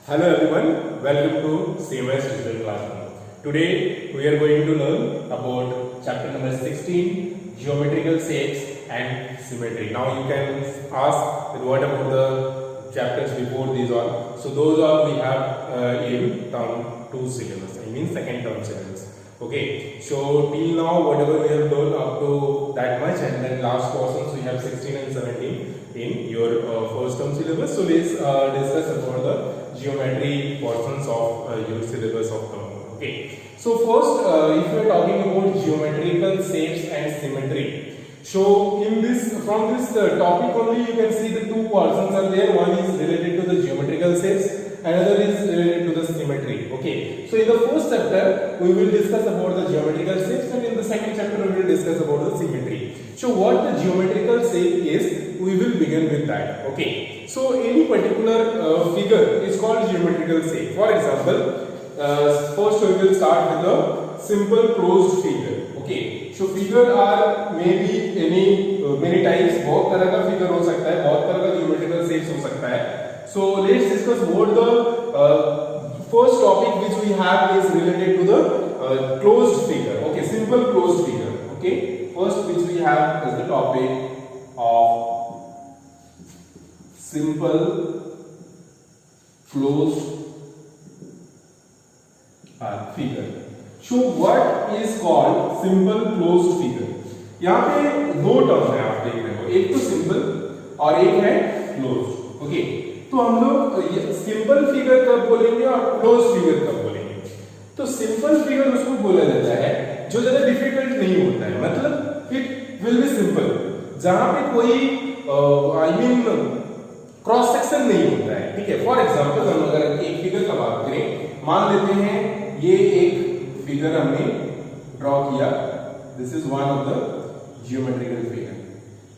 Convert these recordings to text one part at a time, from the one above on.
Hello everyone, welcome to CMS Digital Classroom. Today we are going to learn about chapter number 16, Geometrical Shapes and Symmetry. Now you can ask that what about the chapters before these all? So those all we have in term 2 syllabus, I mean second term syllabus. Okay, so till now whatever we have learned up to that much, and then last portions we have 16 and 17 in your first term syllabus. So let's discuss about the geometry portions of your syllabus of term. Okay, so first if we are talking about geometrical shapes and symmetry, so in this from this topic only you can see the two portions are there. One is related to the geometrical shapes, another is related to the symmetry. Okay, so in the first chapter we will discuss about the geometrical shapes, and in the second chapter we will discuss about the symmetry. So what the geometrical shape is, we will begin with that. Okay, so any particular figure is called geometrical shape. For example, first we will start with the simple closed figure. Okay, so figure are maybe many types. बहुत तरह का figure हो सकता है, बहुत तरह का geometrical shapes हो सकता है. So let's discuss what the first topic which we have is related to the closed figure. Okay, simple closed figure. Okay, first which we have is the topic of simple closed figure. So what is called simple closed figure? यहाँ पे दो term है, आप देख रहे हो, एक तो सिंपल और एक है क्लोज्ड. ओके, तो हम लोग सिंपल फिगर कब बोलेंगे और क्लोज फिगर कब बोलेंगे? तो सिंपल फिगर उसको बोला जाता है जो ज्यादा डिफिकल्ट नहीं होता है, मतलब इट विल बी सिंपल, जहां पे कोई आई मीन क्रॉस सेक्शन नहीं होता है. ठीक है, फॉर एग्जांपल हम अगर एक फिगर का बात करें, मान लेते हैं ये एक फिगर हमने ड्रॉ किया, this is one of the geometrical figure.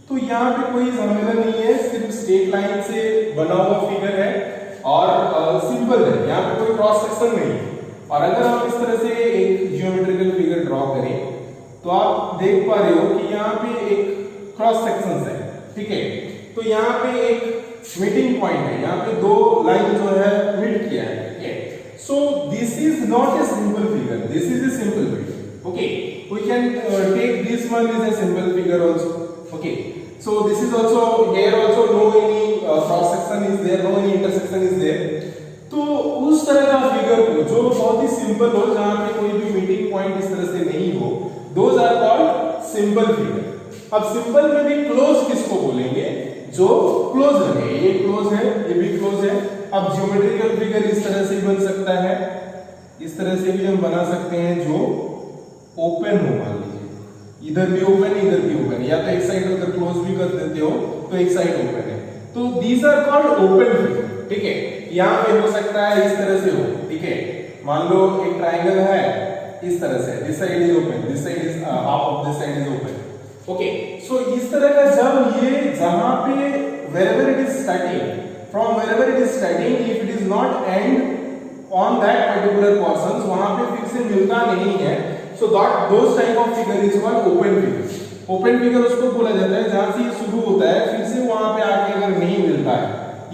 तो यहाँ पे कोई झमेला नहीं है, सिर्फ स्ट्रेट लाइन से बना हुआ फिगर है और सिंपल है, यहाँ पे कोई क्रॉस सेक्शन नहीं है. और अगर हम इस तरह से एक जियोमेट्रिकल फिगर ड्रॉ करें तो आप देख पा रहे हो कि यहाँ पे एक क्रॉस सेक्शन है. ठीक है, तो यहाँ पे एक मीटिंग पॉइंट है, यहाँ पे दो लाइन जो है मीट किया है. ठीक है, so this is not a simple figure, this is a simple figure. Okay, we can take this one is a simple figure also. Okay, so this is also here also no any cross section is there, no any intersection is there. तो उस तरह का figure को जो बहुत ही simple हो, जहां पे कोई भी मीटिंग पॉइंट इस तरह से नहीं हो, those are called simple figure. अब सिंपल में भी क्लोज किसको बोलेंगे? जो क्लोज है, ये क्लोज है, ये भी क्लोज है. अब ज्योमेट्रिकल फिगर इस तरह से बन सकता है, इस तरह से भी हम बना सकते हैं जो ओपन हो. मान लीजिए इधर भी ओपन है, इधर भी ओपन है, या तो एक साइड अगर क्लोज भी कर देते हो तो एक साइड ओपन है. तो these are called open figure. ठीक है, यहाँ पे हो सकता है इस तरह से हो. ठीक है, मान लो एक ट्राइंगल है इस तरह से, this side is open, this side is half of this side is open. Okay, so इस तरह का जब ये जहां पे wherever it is starting, from wherever it is starting, if it is not end on that particular portions, वहां पे फिर से मिलता नहीं है, so that those type of figure is called open figure. Open figure उसको बोला जाता है जहां से ये शुरू होता है, फिर से वहां पे आके अगर नहीं मिलता है.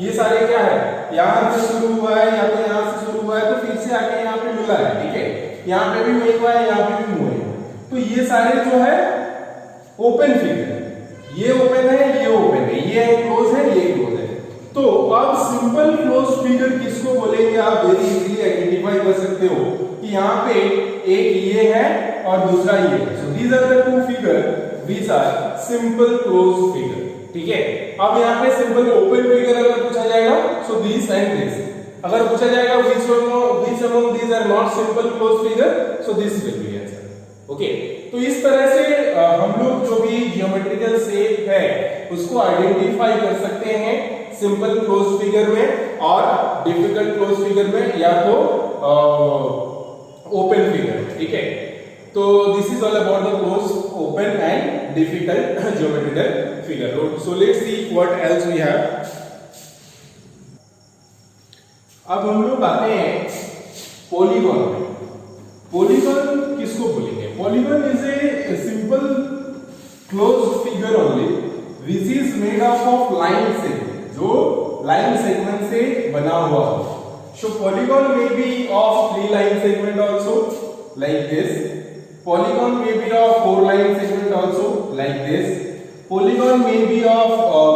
ये सारे क्या है, यहाँ से शुरू हुआ है या तो यहाँ से शुरू हुआ है तो फिर से आके यहाँ पे मिला है. ठीक है, यहाँ पे भी वही हुआ है, यहाँ पे भी हुआ है. तो ये सारे जो है ओपन फिगर, ये ओपन है, ये ओपन है, ये क्लोज है, ये क्लोज है. तो अब सिंपल क्लोज फिगर किसको बोलेंगे आप वेरी इजीली आइडेंटिफाई कर सकते हो कि यहाँ पे एक ये है और दूसरा ये है. So these are the two figure which are simple close figure. ठीक है, अब यहाँ पे सिंपल ओपन फिगर अगर पूछा जाएगा, सो दिस एंड दिस. अगर पूछा जाएगा which among these are not simple closed figure, so this will be answer. Okay, तो इस तरह से हम लोग जो भी जियोमेट्रिकल शेप है उसको आइडेंटिफाई कर सकते हैं सिंपल क्लोज फिगर में और डिफिकल्ट क्लोज फिगर में, या तो ओपन फिगर. ठीक है, तो this is all about the close, open and difficult geometrical figure. So let's see what else we have. अब हम लोग आते हैं पॉलीगॉन में. पॉलीगॉन किसको बोलेंगे? Polygon is a simple closed figure only which is made up of line segment, जो line segment से बना हुआ हो. So polygon may be of 3 line segment also, like this. Polygon may be of 4 line segment also, like this. Polygon may be of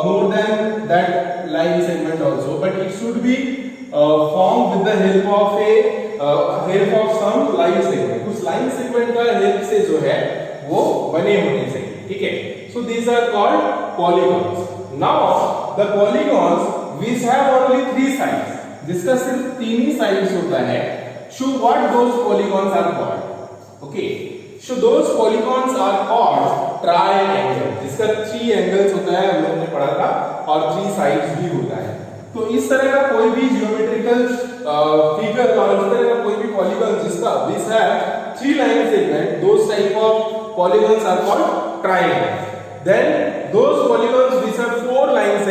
more than that line segment also, but it should be formed with the help of some line segment. उस line segment का help से जो है वो बने होने चाहिए, ठीक है? So these are called polygons. Now the polygons which have only 3 sides, जिसका सिर्फ 3 ही sides होता है, so what those polygons are called? Okay, so those polygons are called triangle, जिसका 3 एंगल्स होता है, हम लोगों ने पढ़ा था, और 3 साइड्स भी होता है. तो इस तरह का कोई भी जियोमेट्रिकल फिगर और इस तरह का कोई भी पॉलीगॉन जिसका which have 3 line segment, those type of polygons are called triangles. Then those polygons which have 4 line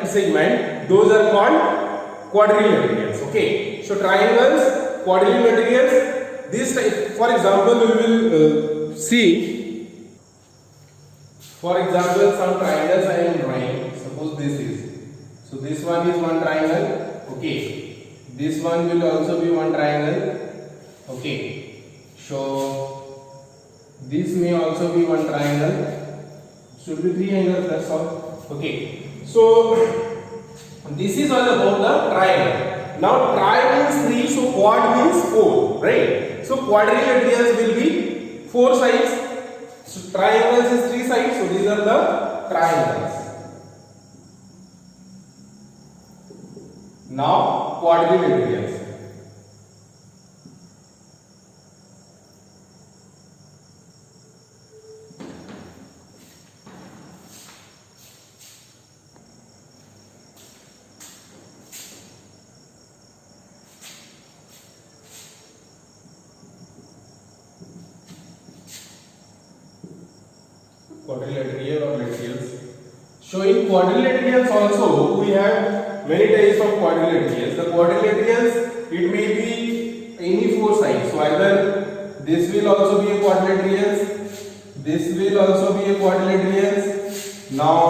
segment, those are called quadrilaterals. Okay, so triangles, quadrilaterals, this type, for example we will see, for example some triangles I am drawing. Suppose this is, so this one is one triangle. Okay, this one will also be one triangle. Okay, so this may also be one triangle. Should be 3 angles, that's all. Okay, so this is all about the triangle. Now tri means 3, so quad means 4, right? So quadrilaterals will be 4 sides. So triangles is 3 sides, so these are the triangles. Now quadrilaterals. Quadrilateral or laterals. So in quadrilaterals also we have many types of quadrilaterals. The quadrilaterals, it may be any 4 sides. So either this will also be a quadrilateral, this will also be a quadrilateral. Now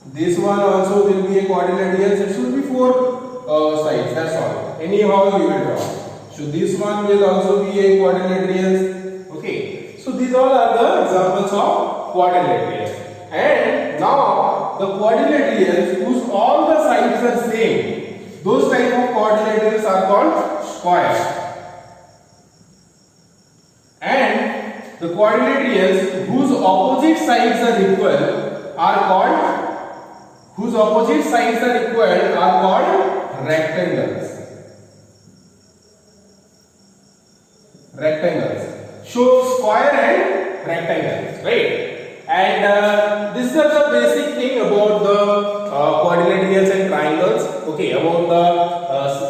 this one also will be a quadrilateral. It should be 4 sides. That's all. Anyhow you will draw. So this one will also be a quadrilateral. Okay. So these all are the examples of quadrilaterals. And now the quadrilaterals whose all the sides are same, those type of quadrilaterals are called square. And the quadrilaterals whose opposite sides are equal are called rectangles. So square and rectangles, right? And this is the basic thing about the quadrilaterals and triangles. Okay, about the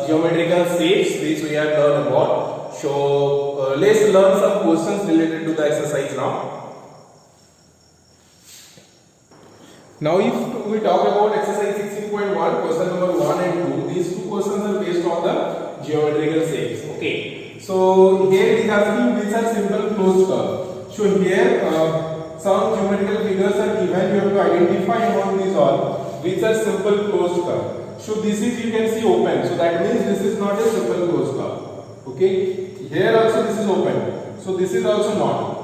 geometrical shapes which we have learned about. So let's learn some questions related to the exercise now. Now if we talk about exercise 16.1, question number 1 and 2, these 2 questions are based on the geometrical shapes. Okay, so here it is asking which are simple closed curve. So here some geometrical figures are given, you have to identify among these all which are simple closed curve. So this is, you can see, open, so that means this is not a simple closed curve. Okay, here also this is open, so this is also not.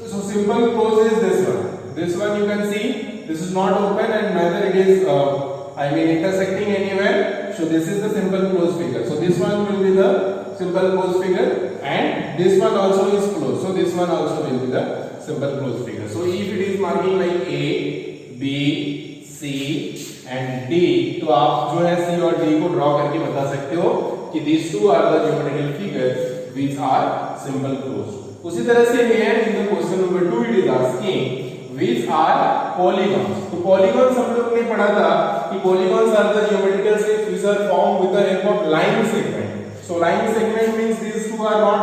So simple closed is this one. This one you can see, this is not open and neither it is intersecting anywhere. So this is the simple closed figure. So this one will be the simple closed figure, and this one also is closed. So this one also will be the simple closed figure. So if it is marking like A, B, C and D, तो आप जो है C और D को draw करके बता सकते हो कि these two are the geometrical figures which are simple closed. उसी तरह से here in the question number 2 it is asking which are polygons. तो polygons हम लोग ने पढ़ा था कि polygons are the geometrical shapes which are formed with the help of line segment. So line segment means these two are not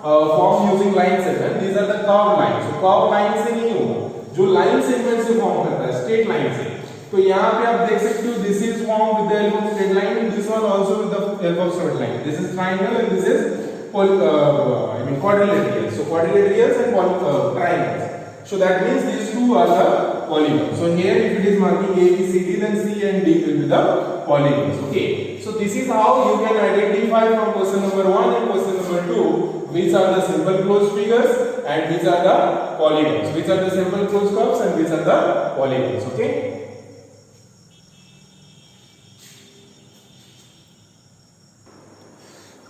formed using line segment. These are the curved lines. So curved line से नहीं होगा, जो line segment से form करता है, straight line से. तो यहाँ पे आप देख सकते हो this is formed with the help of straight line and this one also with the help of straight line. This is triangle and this is quadrilateral. So quadrilaterals and triangles. So that means these two are the polygons. So here if it is marking A, B, C, D, then C and D will be the polygons. Okay. so this is how you can identify from question number 1 and question number 2 which are the simple closed figures and which are the polygons, which are the simple closed curves and which are the polygons. Okay,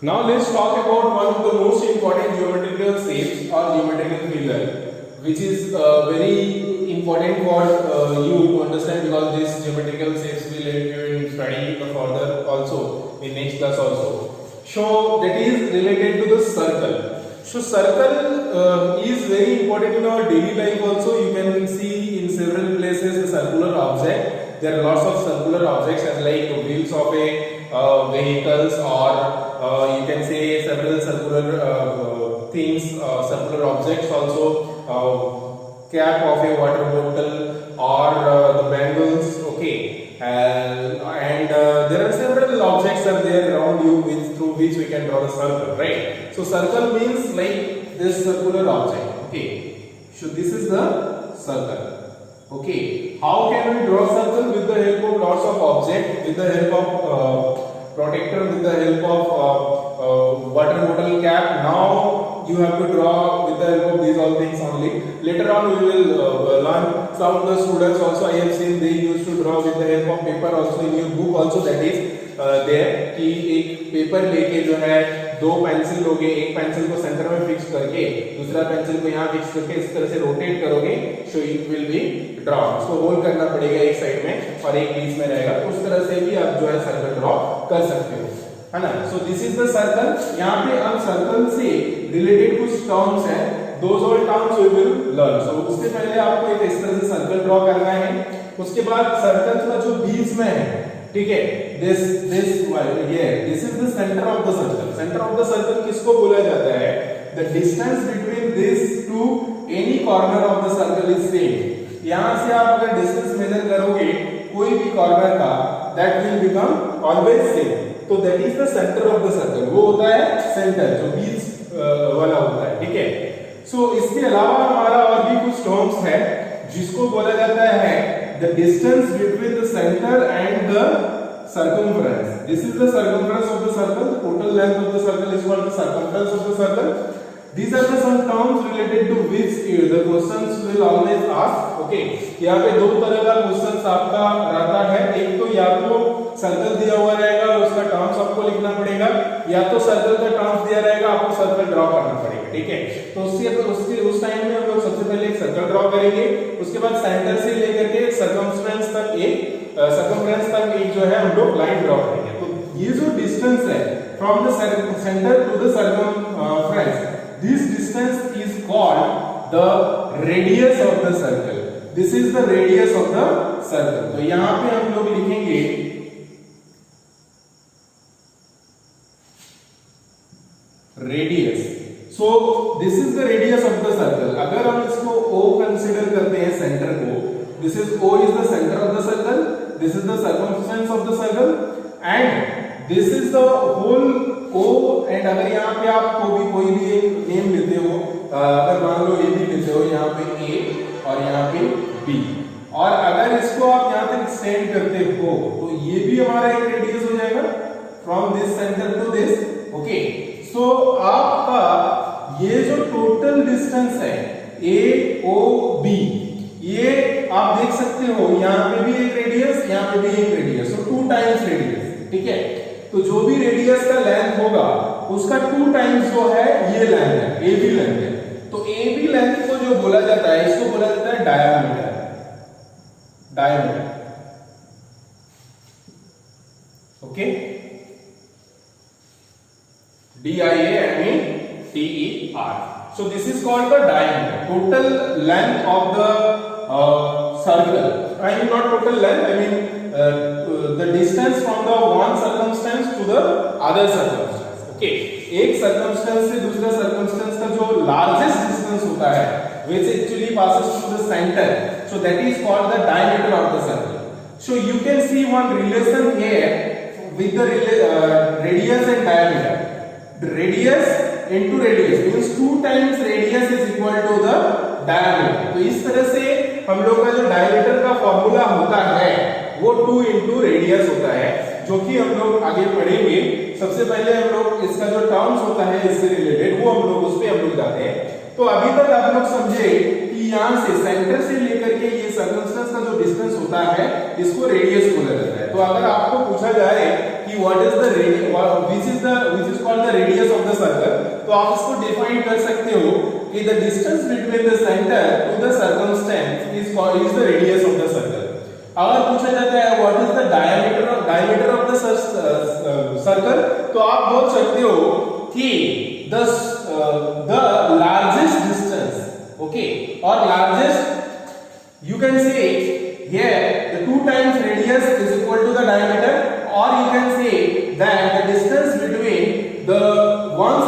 now let's talk about one of the most important geometrical shapes or geometrical figure which is very important for you to understand, because these geometrical shapes will help you in studying further also in next class also. So that is related to the circle. So circle is very important in our daily life also. You can see in several places a circular object. There are lots of circular objects as like wheels of a vehicles, or you can say several circular things, circular objects also, cap of a water bottle or the bangles. Okay, and there are several objects are there around you through which we can draw the circle, right? So circle means like this circular object. Okay, so this is the circle. Okay, how can we draw circle? With the help of lots of objects, with the help of protector, with the help of water bottle cap. Now you have to draw with the help of these all things only. Later on we will learn. Some of the students also I have seen they used to draw with the help of paper also. In your book also that is there कि एक paper लेके जो है दो pencil लोगे, एक pencil को centre में फिक्स करके दूसरा पेंसिल को यहाँ फिक्स करके इस तरह से रोटेट करोगे, so it will be draw. उसको होल्ड करना पड़ेगा एक साइड में और एक बीच में रहेगा. उस तरह से भी आप जो है सर्कल ड्रॉ कर सकते हो, है ना. So this is the circle. यहाँ पे अब सर्कल से रिलेटेड कुछ टर्म्स है, those all terms we will learn. So उससे पहले आपको एक इस तरह से सर्कल ड्रॉ करना है. उसके बाद सर्कल का जो बीच में है, ठीक है, this is the centre of the circle. Centre of the circle किसको बोला जाता है? The distance between this to any corner of the circle is same. यहां से आप अगर डिस्टेंस मेजर करोगे कोई भी कॉर्नर का, that will become always same. तो that is the centre of the circle. वो होता है सेंटर, जो बीच वाला होता है, ठीक है. सो इसके अलावा हमारा और भी कुछ टर्म्स है जिसको बोला जाता है the distance between the centre and the circumference. This is the circumference of the circle. The total length of the circle is called the circumference of the circle. These are the some terms related to which the questions will always ask. Okay, यहाँ पे दो तरह का questions आपका रहता है. एक तो या तो सर्कल दिया हुआ रहेगा और उसका टर्म्स आपको लिखना पड़ेगा, या तो सर्कल का टर्म्स दिया रहेगा आपको सर्कल ड्रॉ करना पड़ेगा, ठीक है. तो उस टाइम में हम लोग सबसे पहले एक सर्कल ड्रॉ करेंगे. उसके बाद सेंटर से लेकर के सर्कमफ्रेंस तक एक जो है हम लोग लाइन ड्रॉ करेंगे. तो ये जो डिस्टेंस है from the centre to the circumference, this distance is called the radius of the circle. This is the radius of the circle. तो यहां पे हम लोग लिखेंगे radius. So this is the radius of the circle. अगर हम इसको O consider करते हैं सेंटर को, this is O is the centre of the circle, this is the circumference of the circle and this is the whole O. and अगर यहाँ पे आप कोई भी एक नेम लेते हो, अगर मान लो A भी लेते हो, यहाँ पे A और यहाँ पे B, और अगर इसको आप यहाँ तक एक्सटेंड करते हो तो ये भी हमारा एक रेडियस हो जाएगा from this centre to this. Okay, so आपका ये जो टोटल डिस्टेंस है AOB, ये आप देख सकते हो यहाँ पे भी एक रेडियस, यहाँ पे भी एक रेडियस, तो 2 टाइम्स रेडियस, ठीक है. तो जो भी रेडियस का लेंथ होगा उसका 2 टाइम्स जो है ये लेंथ है, AB लेंथ है. तो AB लेंथ को जो बोला जाता है, इसको बोला जाता है diameter. Diameter, okay, DIAMETER. So this is called the diameter, total length of the circle. I mean not total length, I mean the distance from the one circumstance to the other circumstance. Okay, एक circumstance से दूसरा circumstance का जो largest distance होता है, which actually passes through the center, so that is called the diameter of the circle. So you can see one relation here with the radius and diameter. The radius into radius means 2 times radius is equal to the diameter. तो इस तरह से हम लोग का जो diameter का formula होता है वो 2 into रेडियस होता है. जो कि हम लोग आगे पढ़ेंगे। सबसे पहले हम लोग इसका जो टर्म्स होता है इससे रिलेटेड वो हम लोग उस पे हम लोग जाते हैं। तो अभी तक आप लोग समझे कि यहाँ से सेंटर से लेकर के ये सर्कमस्टेंस का जो डिस्टेंस होता है इसको रेडियस बोला जाता है। तो अगर आपको पूछा जाए कि what is the radius which is called the radius of the circle, तो आप इसको डिफाइन कर सकते हो कि the distance between the centre to the circumstance is the radius of the circle. अगर पूछा जाता है what is the diameter of the circle, तो आप बोल सकते हो कि the largest distance, okay, or largest you can say here the 2 times radius is equal to the diameter, or you can say that the distance between the one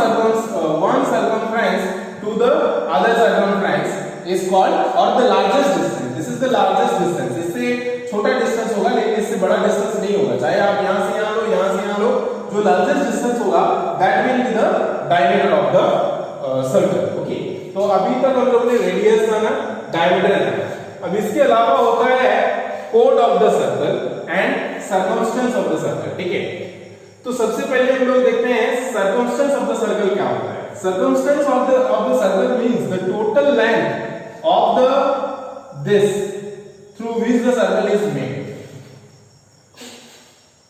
circumference to the other circumference is called, or the largest distance, this is the largest distance, इससे छोटा distance होगा लेकिन इससे बड़ा distance नहीं होगा, चाहे आप यहां से यहां लो यहां से यहां लो, जो लार्जेस्ट डिस्टेंस होगा that will be the diameter of the circle. Okay, तो अभी तक हम लोग ने रेडियस जाना, डायमीटर जाना। अब इसके अलावा होता है code of the circle and circumstance of the circle. ठीक है, तो सबसे पहले हम लोग देखते हैं सर्कमस्टेंस ऑफ द सर्कल क्या होता है। Circumstance of the circle means the total length of the this through which the circle is made.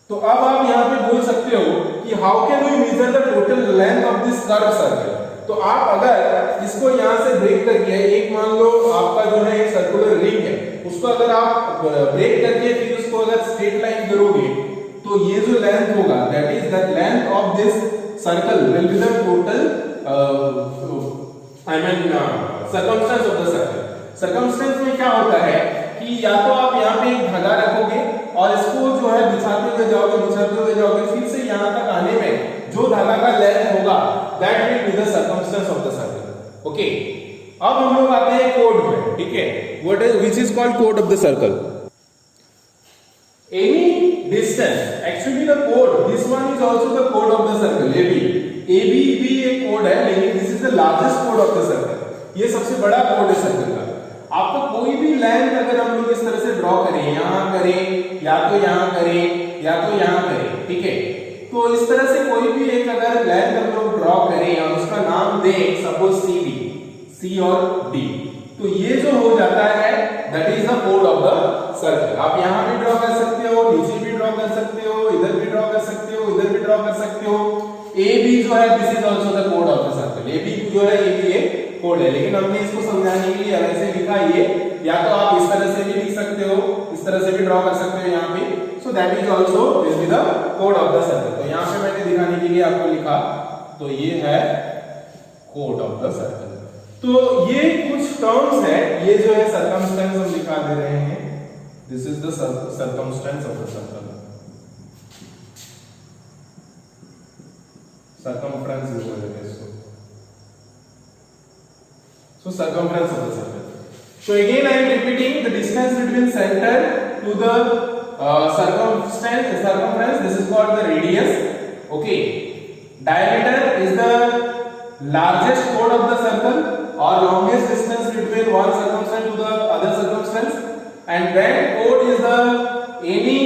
तो अब आप यहां पे बोल सकते हो कि how can we measure the total length of this curve circle. तो आप अगर इसको यहां से ब्रेक करके, एक मान लो आपका जो है एक सर्कुलर रिंग है, उसको अगर आप ब्रेक करके फिर उसको अगर स्ट्रेट लाइन करोगे तो ये जो लेंथ होगा that is the length of this circle will be the total circumstance of the circle. Circumstance में क्या होता है कि या तो आप यहाँ पे एक धागा रखोगे और इसको जो है बिछाते हुए जाओगे, फिर से यहाँ तक आने में जो धागा का लेंथ होगा that will be the circumstance of the circle. Okay, अब हम लोग आते हैं कोड में। ठीक है, what is which is called code of the circle. Any distance, actually the code, this one is also the code of the circle. AB भी एक कोड है, लेकिन this is the largest code of the circle. ये सबसे बड़ा code है circle का। आपको कोई भी लाइन अगर हम लोग इस तरह से ड्रॉ करें, यहां करें या तो यहां करें या तो यहां करें, ठीक है, तो इस तरह से कोई भी एक अगर लाइन हम लोग ड्रॉ करें और उसका नाम दें सपोज CD, C और D, तो ये जो हो जाता है that is the code of the circle. आप यहां भी ड्रॉ कर सकते हो, नीचे भी ड्रॉ कर सकते हो, इधर भी ड्रॉ कर सकते हो, इधर भी ड्रॉ कर सकते हो। AB जो है this is also the code of the circle. AB जो है ये भी एक कोड है, लेकिन हमने इसको समझाने के लिए ऐसे लिखा ये, या तो आप इस तरह से भी लिख सकते हो, इस तरह से भी ड्रॉ कर सकते हो यहाँ पे। So that is also will be the code of the circle. तो यहाँ पे मैंने दिखाने के लिए आपको लिखा, तो ये है कोड ऑफ द सर्कल। तो ये कुछ टर्म्स है, ये जो है सर्कमस्टेंस हम दिखा दे रहे हैं, this is the circumstance of the circle. circumference is what it is. So circumference of the circle. So again I am repeating the distance between center to the circumference. This is called the radius. Okay. Diameter is the largest chord of the circle or longest distance between one circumference to the other circumference. And bend chord is the any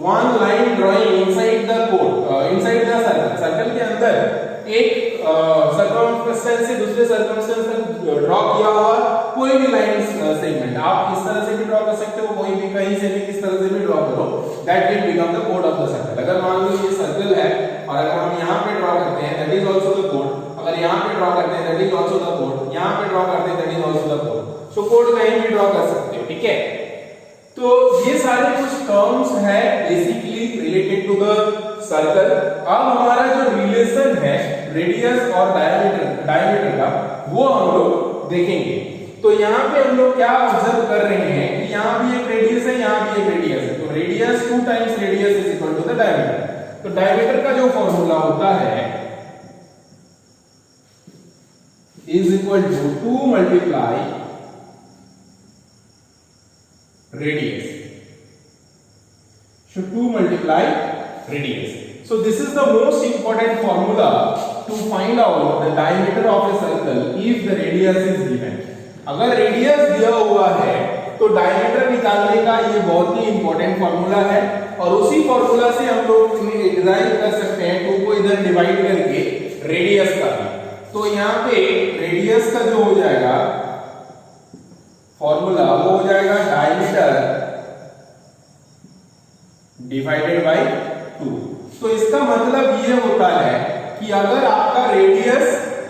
one line drawing inside the chord, inside the circle. Circle के अंदर एक circumference से दूसरे circumference तक draw किया हुआ कोई भी लाइन सेगमेंट आप इस तरह से भी ड्रॉ कर सकते हो, कोई भी कहीं से भी किस तरह से भी ड्रॉ करो, that will become the chord of the circle. अगर मान लो ये सर्कल है और अगर हम यहाँ पे ड्रॉ करते हैं that is also the chord, अगर यहाँ पे ड्रॉ करते हैं that is also the chord, यहाँ पे ड्रॉ करते हैं that is also the chord. So chord कहीं भी ड्रॉ कर सकते हो, ठीक है। तो ये सारे कुछ टर्म्स है basically related to the circle. अब हमारा जो रिलेशन है रेडियस और डायमीटर का वो हम लोग देखेंगे। तो यहाँ पे हम लोग क्या ऑब्जर्व कर रहे हैं कि यहाँ भी एक रेडियस है, यहाँ भी एक रेडियस है, तो radius 2 times radius is equal to the diameter. तो डायमीटर का जो फॉर्मूला होता है is equal to 2 multiply radius. So 2 multiply radius. So this is the most important formula to find out the diameter of a circle if the radius is given. अगर radius दिया हुआ है तो diameter निकालने का ये बहुत ही इंपॉर्टेंट फॉर्मूला है और उसी फॉर्मूला से हम लोग डिराइव कर सकते हैं 2 को इधर डिवाइड करके रेडियस का भी। तो यहाँ पे रेडियस का जो हो जाएगा फॉर्मूला वो हो जाएगा डायमीटर डिवाइडेड बाय 2। तो इसका मतलब ये होता है कि अगर आपका रेडियस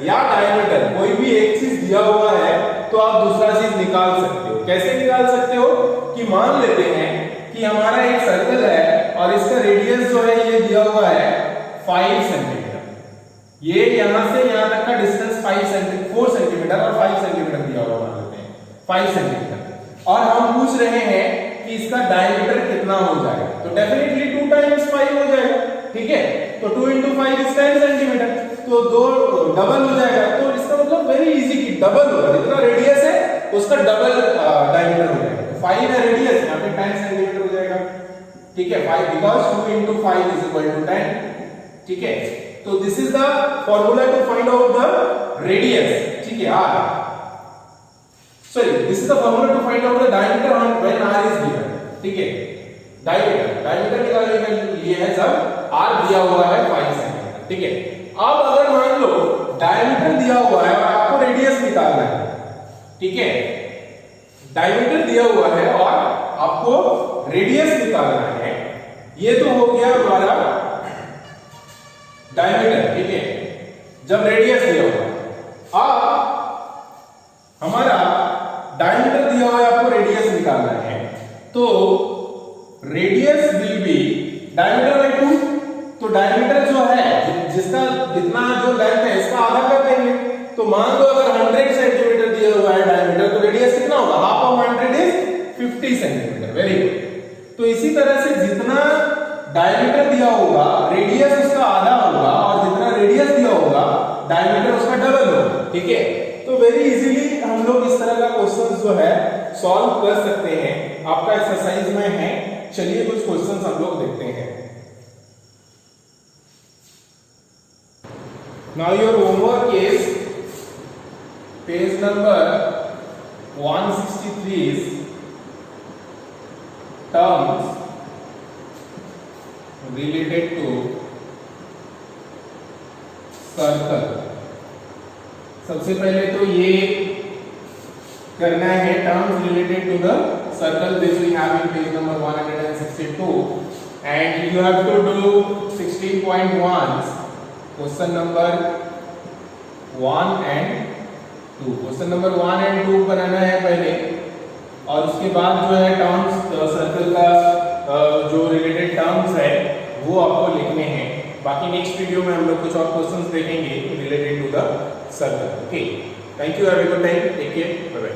या डायमीटर कोई भी एक चीज दिया हुआ है तो आप दूसरा चीज निकाल सकते हो। कैसे निकाल सकते हो कि मान लेते हैं कि हमारा एक सर्कल है और इसका रेडियस जो है ये दिया हुआ है 5 सेंटीमीटर। ये यहां से यहां तक का डिस्टेंस 4 सेंटीमीटर और 5 सेंटीमीटर दिया हुआ मान लेते हैं 5 सेंटीमीटर और हम पूछ रहे हैं कि इसका डायमीटर कितना हो जाएगा। तो डेफिनेटली 2 टाइम्स 5 हो जाएगा, ठीक है। तो 2 into 5 is 10 सेंटीमीटर, तो 2 डबल हो जाएगा। तो इसका मतलब वेरी इजी कि डबल होगा, जितना रेडियस है उसका डबल डायमीटर हो जाएगा। तो 5 है रेडियस, यहाँ पे 10 सेंटीमीटर हो जाएगा, ठीक है। 5 because 2 into 5 is equal to 10, ठीक है। तो this is the formula to find out the radius, ठीक है। r sorry, this is the formula to find out the diameter when r is given, ठीक है। डायमीटर निकालने के लिए है जब r दिया हुआ है 5 सेंटीमीटर, ठीक है। अब अगर मान लो डायमीटर दिया हुआ है और आपको रेडियस निकालना है, ठीक है। डायमीटर दिया हुआ है और आपको रेडियस निकालना है, ये तो हो गया हमारा डायमीटर, ठीक है, जब रेडियस दिया हुआ है। अब हमारा डायमीटर दिया हुआ है, आपको रेडियस निकालना है, तो radius will be diameter by 2। तो डायमीटर जो है जिसका जितना जो लेंथ है इसका आधा कर देंगे। तो मान लो अगर 100 सेंटीमीटर दिया हुआ है डायमीटर, तो रेडियस कितना होगा? Half of 100 is 50 centimetre. Very good. तो इसी तरह से जितना डायमीटर दिया होगा रेडियस उसका आधा होगा और जितना रेडियस दिया होगा डायमीटर उसका डबल होगा, ठीक है। तो वेरी इजीली हम लोग इस तरह का क्वेश्चन जो है सॉल्व कर सकते हैं। आपका एक्सरसाइज में है, चलिए कुछ क्वेश्चंस हम लोग देखते हैं। Now your homework is page number 163 terms related to circle. सबसे पहले तो ये करना है terms related to the circle which we have in page number 162 and you have to do 16.1 question number 1 and 2। Question number 1 and 2 बनाना है पहले और उसके बाद जो है टर्म्स सर्कल का जो रिलेटेड टर्म्स है वो आपको लिखने हैं। बाकी नेक्स्ट वीडियो में हम लोग कुछ और क्वेश्चंस देखेंगे related to the circle. Okay, thank you, have a good time, take care, bye bye.